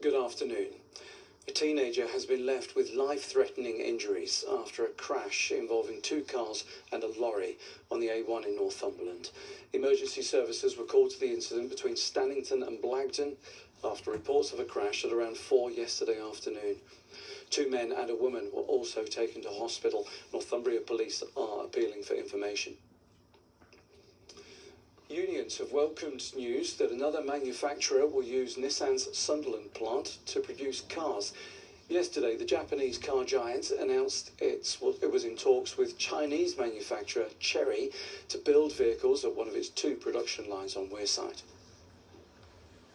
Good afternoon. A teenager has been left with life-threatening injuries after a crash involving two cars and a lorry on the A1 in Northumberland. Emergency services were called to the incident between Stannington and Blagden after reports of a crash at around 4 yesterday afternoon. Two men and a woman were also taken to hospital. Northumbria police are appealing for information. Unions have welcomed news that another manufacturer will use Nissan's Sunderland plant to produce cars. Yesterday, the Japanese car giant announced it was in talks with Chinese manufacturer Chery to build vehicles at one of its two production lines on Wearside.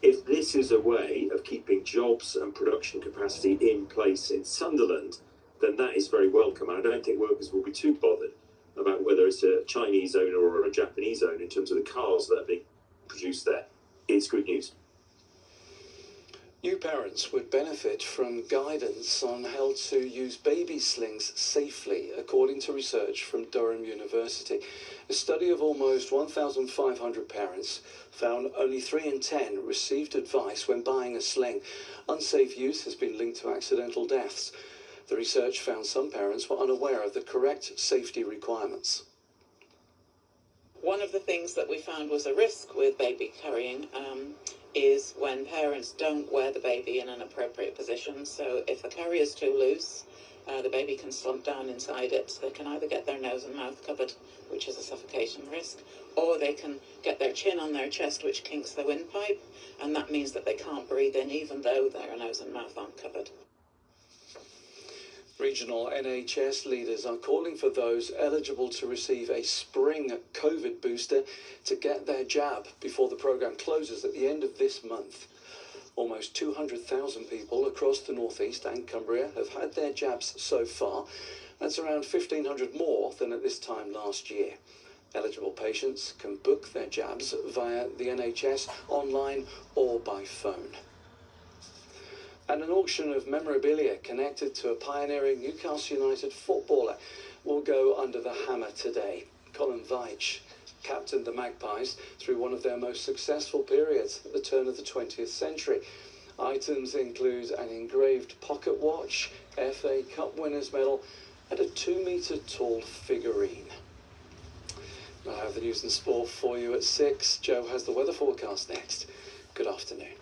If this is a way of keeping jobs and production capacity in place in Sunderland, then that is very welcome. And I don't think workers will be too bothered about whether it's a Chinese owner or a Japanese owner in terms of the cars that are being produced there. It's good news. New parents would benefit from guidance on how to use baby slings safely, according to research from Durham University. A study of almost 1,500 parents found only 3 in 10 received advice when buying a sling. Unsafe use has been linked to accidental deaths. The research found some parents were unaware of the correct safety requirements. One of the things that we found was a risk with baby carrying is when parents don't wear the baby in an appropriate position. So if the carrier is too loose, the baby can slump down inside it. They can either get their nose and mouth covered, which is a suffocation risk, or they can get their chin on their chest, which kinks the windpipe, and that means that they can't breathe in even though their nose and mouth aren't covered. Regional NHS leaders are calling for those eligible to receive a spring COVID booster to get their jab before the programme closes at the end of this month. Almost 200,000 people across the North East and Cumbria have had their jabs so far. That's around 1,500 more than at this time last year. Eligible patients can book their jabs via the NHS, online or by phone. And an auction of memorabilia connected to a pioneering Newcastle United footballer will go under the hammer today. Colin Veitch captained the Magpies through one of their most successful periods at the turn of the 20th century. Items include an engraved pocket watch, FA Cup winners medal and a 2-metre tall figurine. I'll have the news and sport for you at 6. Joe has the weather forecast next. Good afternoon.